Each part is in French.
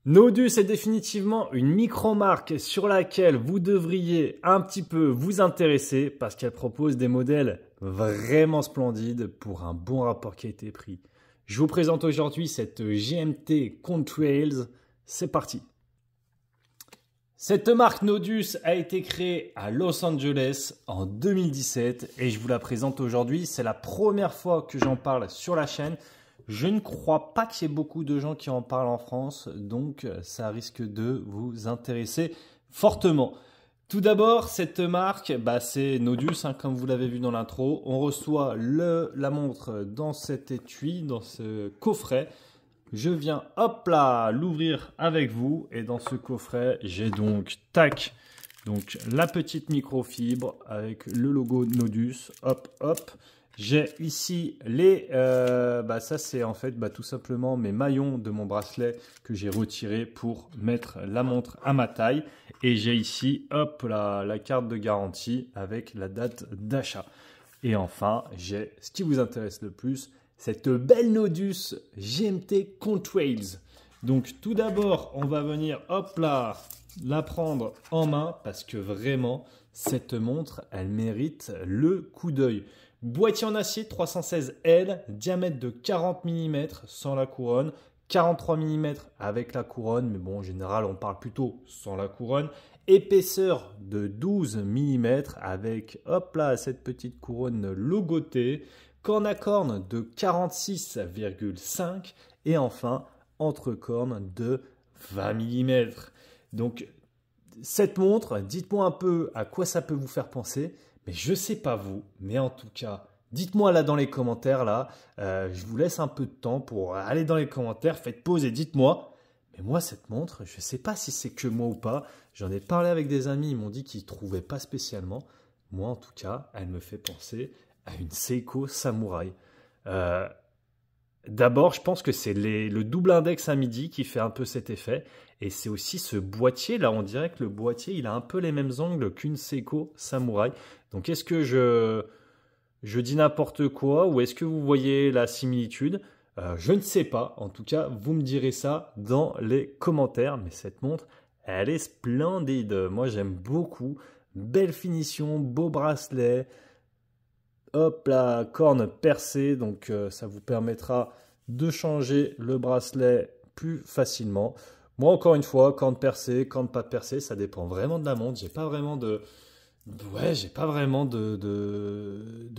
Nodus est définitivement une micro-marque sur laquelle vous devriez un petit peu vous intéresser parce qu'elle propose des modèles vraiment splendides pour un bon rapport qualité-prix. Je vous présente aujourd'hui cette GMT Contrails. C'est parti. Cette marque Nodus a été créée à Los Angeles en 2017 et je vous la présente aujourd'hui. C'est la première fois que j'en parle sur la chaîne. Je ne crois pas qu'il y ait beaucoup de gens qui en parlent en France, donc ça risque de vous intéresser fortement. Tout d'abord, cette marque, c'est Nodus, comme vous l'avez vu dans l'intro. On reçoit la montre dans cet étui, dans ce coffret. Je viens, hop là, l'ouvrir avec vous. Et dans ce coffret, j'ai donc, la petite microfibre avec le logo Nodus. Hop, hop. J'ai ici ça c'est en fait tout simplement mes maillons de mon bracelet que j'ai retiré pour mettre la montre à ma taille. Et j'ai ici, hop là, la carte de garantie avec la date d'achat. Et enfin, j'ai ce qui vous intéresse le plus, cette belle Nodus GMT Contrails. Donc tout d'abord, on va venir, hop là, la prendre en main parce que vraiment, cette montre, elle mérite le coup d'œil. Boîtier en acier 316L, diamètre de 40 mm sans la couronne, 43 mm avec la couronne, mais bon, en général, on parle plutôt sans la couronne. Épaisseur de 12 mm avec, hop là, cette petite couronne logotée. Corne à corne de 46,5 et enfin, entre-corne de 20 mm. Donc, cette montre, dites-moi un peu à quoi ça peut vous faire penser. Mais je ne sais pas vous, mais en tout cas, dites-moi là dans les commentaires, je vous laisse un peu de temps pour aller dans les commentaires, faites pause et dites-moi. Mais moi, cette montre, je ne sais pas si c'est que moi ou pas. J'en ai parlé avec des amis, ils m'ont dit qu'ils ne trouvaient pas spécialement. Moi, en tout cas, elle me fait penser à une Seiko Samurai. D'abord, je pense que c'est le double index à midi qui fait un peu cet effet. Et c'est aussi ce boîtier, là, on dirait que le boîtier, il a un peu les mêmes angles qu'une Seiko Samurai. Donc, est-ce que je dis n'importe quoi ou est-ce que vous voyez la similitude? Je ne sais pas. En tout cas, vous me direz ça dans les commentaires. Mais cette montre, elle est splendide. Moi, j'aime beaucoup. Belle finition, beau bracelet. Hop là, corne percée. Donc, ça vous permettra de changer le bracelet plus facilement. Moi, encore une fois, corne percée, corne pas percée, ça dépend vraiment de la montre. J'ai pas vraiment de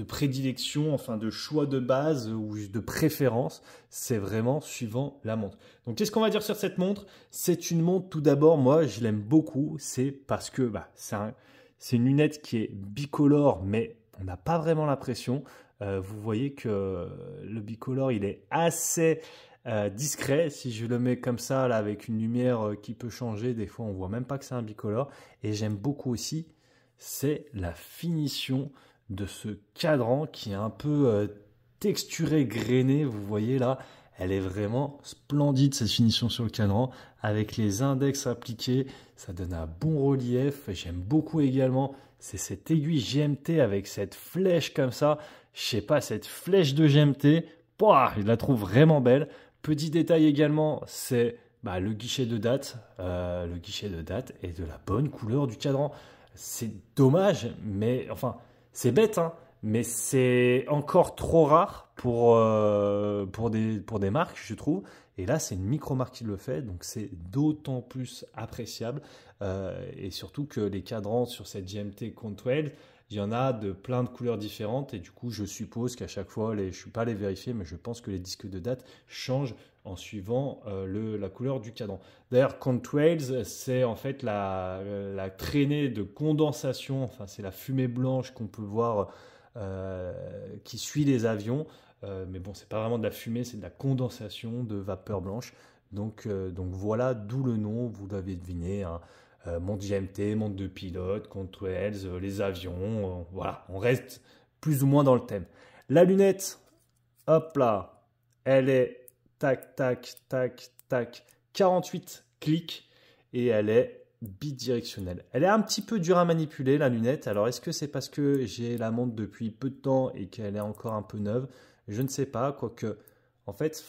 prédilection, enfin de choix de base ou de préférence. C'est vraiment suivant la montre. Donc, qu'est-ce qu'on va dire sur cette montre? C'est une montre, tout d'abord, moi, je l'aime beaucoup. C'est parce que c'est une lunette qui est bicolore, mais on n'a pas vraiment l'impression. Vous voyez que le bicolore, il est assez discret. Si je le mets comme ça, là, avec une lumière qui peut changer, des fois, on voit même pas que c'est un bicolore. Et j'aime beaucoup aussi, c'est la finition de ce cadran qui est un peu texturé, grainé. Vous voyez là, elle est vraiment splendide cette finition sur le cadran avec les index appliqués. Ça donne un bon relief. J'aime beaucoup également, c'est cette aiguille GMT avec cette flèche comme ça. Je sais pas, cette flèche de GMT, je la trouve vraiment belle. Petit détail également, c'est le guichet de date. Le guichet de date est de la bonne couleur du cadran. C'est dommage, mais enfin, c'est bête, mais c'est encore trop rare pour des marques, je trouve. Et là, c'est une micro-marque qui le fait, donc c'est d'autant plus appréciable. Et surtout que les cadrans sur cette GMT Contrails, il y en a de plein de couleurs différentes. Et du coup, je suppose qu'à chaque fois, je ne suis pas allé vérifier, mais je pense que les disques de date changent en suivant la couleur du cadran. D'ailleurs, Contrails, c'est en fait la traînée de condensation, enfin c'est la fumée blanche qu'on peut voir qui suit les avions. Mais bon, c'est pas vraiment de la fumée, c'est de la condensation de vapeur blanche. Donc voilà, d'où le nom, vous l'avez deviné. Montre GMT, montre de pilote, Contrails, les avions. Voilà, on reste plus ou moins dans le thème. La lunette, hop là, elle est tac, tac, tac, tac, 48 clics et elle est bidirectionnelle. Elle est un petit peu dure à manipuler, la lunette. Alors, est-ce que c'est parce que j'ai la montre depuis peu de temps et qu'elle est encore un peu neuve? Je ne sais pas, quoique, en fait,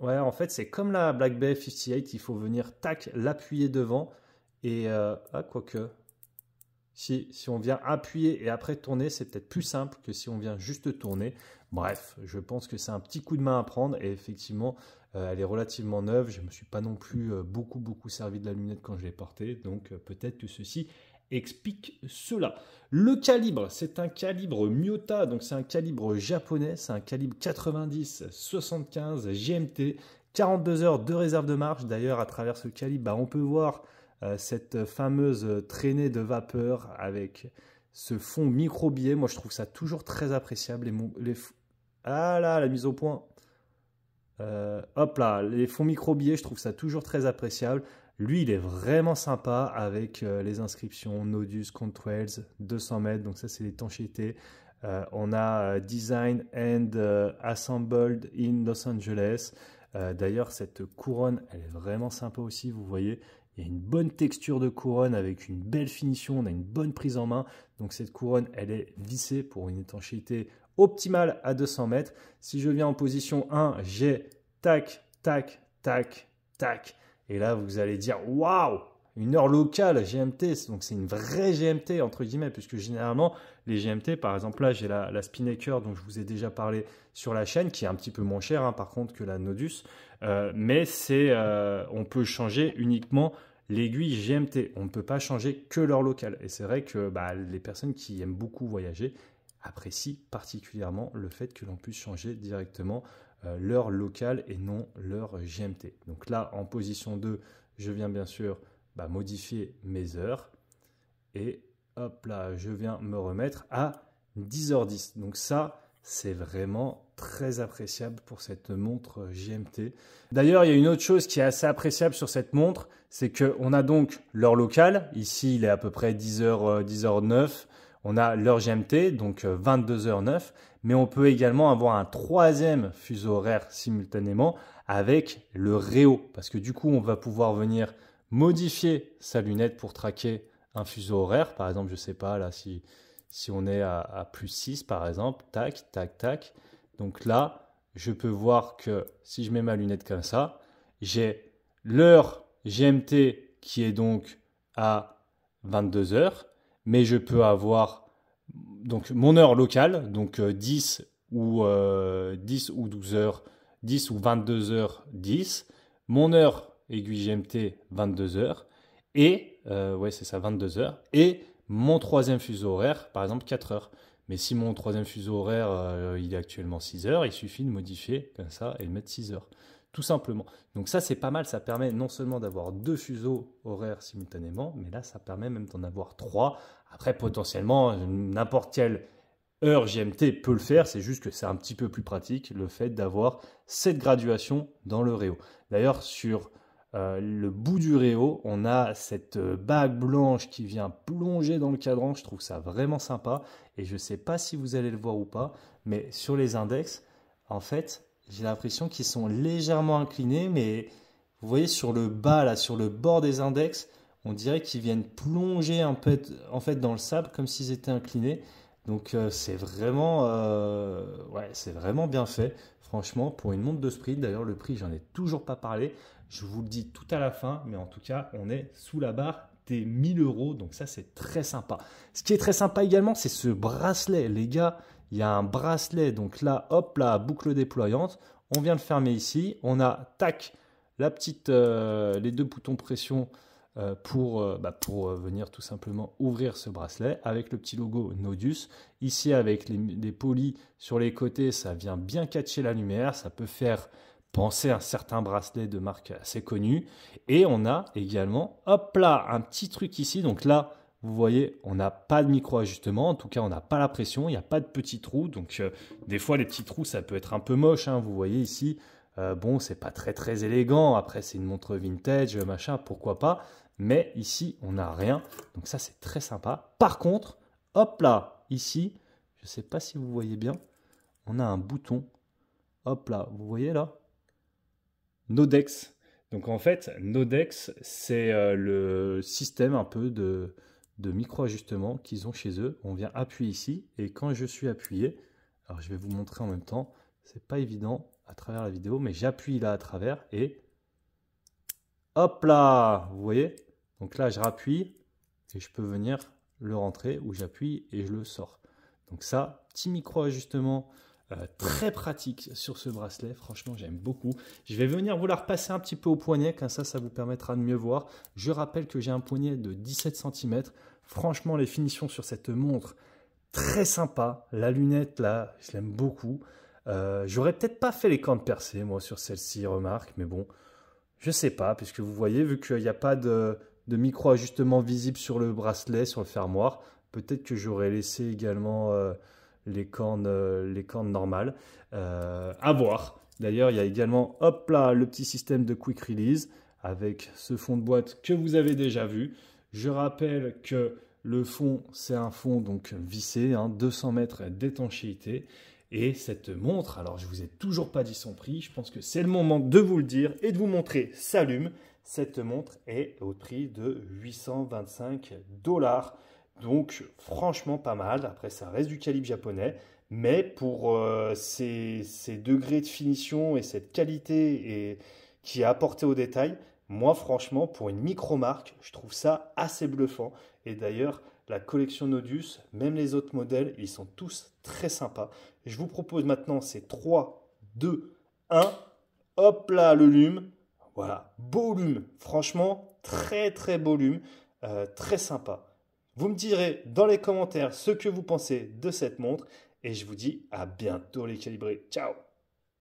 Ouais, en fait, c'est comme la Black Bay 58, il faut venir, tac, l'appuyer devant. Et, ah, quoique, si on vient appuyer et après tourner, c'est peut-être plus simple que si on vient juste tourner. Bref, je pense que c'est un petit coup de main à prendre et effectivement, elle est relativement neuve. Je ne me suis pas non plus beaucoup servi de la lunette quand je l'ai portée, donc peut-être que ceci explique cela. Le calibre, c'est un calibre Miyota, donc c'est un calibre japonais, c'est un calibre 90-75 GMT, 42 heures de réserve de marche. D'ailleurs, à travers ce calibre, bah, on peut voir cette fameuse traînée de vapeur avec ce fond micro-biais. Moi, je trouve ça toujours très appréciable. Ah là, la mise au point. Hop là, les fonds micro-biais, je trouve ça toujours très appréciable. Lui, il est vraiment sympa avec les inscriptions Nodus, Contrails, 200 mètres. Donc ça, c'est l'étanchéité. On a Design and Assembled in Los Angeles. D'ailleurs, cette couronne, elle est vraiment sympa aussi. Vous voyez, il y a une bonne texture de couronne avec une belle finition. On a une bonne prise en main. Donc cette couronne, elle est vissée pour une étanchéité optimale à 200 mètres. Si je viens en position 1, j'ai tac, tac, tac, tac. Et là, vous allez dire, waouh, une heure locale GMT. Donc, c'est une vraie GMT, entre guillemets, puisque généralement, les GMT, par exemple, là, j'ai la Spinnaker, dont je vous ai déjà parlé sur la chaîne, qui est un petit peu moins chère, hein, par contre, que la Nodus. Mais on peut changer uniquement l'aiguille GMT. On ne peut pas changer que l'heure locale. Et c'est vrai que les personnes qui aiment beaucoup voyager apprécient particulièrement le fait que l'on puisse changer directement l'heure locale et non l'heure GMT. Donc là, en position 2, je viens bien sûr modifier mes heures. Et hop là, je viens me remettre à 10h10. Donc ça, c'est vraiment très appréciable pour cette montre GMT. D'ailleurs, il y a une autre chose qui est assez appréciable sur cette montre, c'est qu'on a donc l'heure locale. Ici, il est à peu près 10h09. On a l'heure GMT, donc 22h09, mais on peut également avoir un troisième fuseau horaire simultanément avec le Réo, parce que du coup, on va pouvoir venir modifier sa lunette pour traquer un fuseau horaire. Par exemple, je ne sais pas, là, si on est à plus 6, par exemple, tac, tac, tac. Donc là, je peux voir que si je mets ma lunette comme ça, j'ai l'heure GMT qui est donc à 22h, mais je peux avoir donc mon heure locale, donc 10 ou 12 heures, 10 ou 22h10, mon heure aiguille GMT 22h, et ouais c'est ça 22h, et mon troisième fuseau horaire, par exemple 4h. Mais si mon troisième fuseau horaire il est actuellement 6h, il suffit de modifier comme ça et de mettre 6h. Tout simplement. Donc ça, c'est pas mal. Ça permet non seulement d'avoir 2 fuseaux horaires simultanément, mais là, ça permet même d'en avoir 3. Après, potentiellement, n'importe quelle heure GMT peut le faire. C'est juste que c'est un petit peu plus pratique, le fait d'avoir cette graduation dans le Réo. D'ailleurs, sur le bout du Réo, on a cette bague blanche qui vient plonger dans le cadran. Je trouve ça vraiment sympa. Et je ne sais pas si vous allez le voir ou pas, mais sur les index, en fait, j'ai l'impression qu'ils sont légèrement inclinés, mais vous voyez sur le bas, là, sur le bord des index, on dirait qu'ils viennent plonger un peu en fait, dans le sable comme s'ils étaient inclinés. Donc c'est vraiment, c'est vraiment bien fait, franchement, pour une montre de sprint. D'ailleurs, le prix, j'en ai toujours pas parlé. Je vous le dis tout à la fin, mais en tout cas, on est sous la barre des 1000 €. Donc ça, c'est très sympa. Ce qui est très sympa également, c'est ce bracelet, les gars. Il y a un bracelet, donc là, hop là, boucle déployante. On vient le fermer ici. On a, tac, la petite, les 2 boutons pression pour venir tout simplement ouvrir ce bracelet avec le petit logo Nodus. Ici, avec les polis sur les côtés, ça vient bien catcher la lumière. Ça peut faire penser à un certain bracelet de marque assez connue. Et on a également, hop là, un petit truc ici. Donc là, vous voyez, on n'a pas de micro-ajustement. En tout cas, on n'a pas la pression. Il n'y a pas de petits trous. Donc, des fois, les petits trous, ça peut être un peu moche. Hein, vous voyez ici, bon, c'est pas très élégant. Après, c'est une montre vintage, machin, pourquoi pas. Mais ici, on n'a rien. Donc ça, c'est très sympa. Par contre, hop là, ici, je ne sais pas si vous voyez bien, on a un bouton. Hop là, vous voyez là, Nodex. Donc en fait, Nodex, c'est le système un peu de micro-ajustement qu'ils ont chez eux. On vient appuyer ici et quand je suis appuyé, alors je vais vous montrer en même temps, c'est pas évident. à travers la vidéo, mais j'appuie là à travers et hop là, vous voyez? Donc là, je rappuie et je peux venir le rentrer ou j'appuie et je le sors. Donc ça, petit micro-ajustement très pratique sur ce bracelet. Franchement, j'aime beaucoup. Je vais venir vous la repasser un petit peu au poignet, comme ça vous permettra de mieux voir. Je rappelle que j'ai un poignet de 17 cm. Franchement, les finitions sur cette montre, très sympa. La lunette, là, je l'aime beaucoup. J'aurais peut-être pas fait les cornes percées, moi, sur celle-ci, remarque, mais bon, je sais pas, puisque vous voyez, vu qu'il n'y a pas de micro-ajustement visible sur le bracelet, sur le fermoir, peut-être que j'aurais laissé également les cornes normales. À voir. D'ailleurs, il y a également, hop là, le petit système de quick release avec ce fond de boîte que vous avez déjà vu. Je rappelle que le fond, c'est un fond donc vissé, 200 mètres d'étanchéité. Et cette montre, alors je ne vous ai toujours pas dit son prix, je pense que c'est le moment de vous le dire et de vous montrer sa lume. Cette montre est au prix de 825 $. Donc franchement pas mal, après ça reste du calibre japonais, mais pour ces degrés de finition et cette qualité qui est apportée au détail, moi franchement pour une micro-marque, je trouve ça assez bluffant. Et d'ailleurs, la collection Nodus, même les autres modèles, ils sont tous très sympas. Je vous propose maintenant ces 3, 2, 1, hop là le lume. Voilà, beau lume, franchement, très très beau lume, très sympa. Vous me direz dans les commentaires ce que vous pensez de cette montre et je vous dis à bientôt les calibrés. Ciao!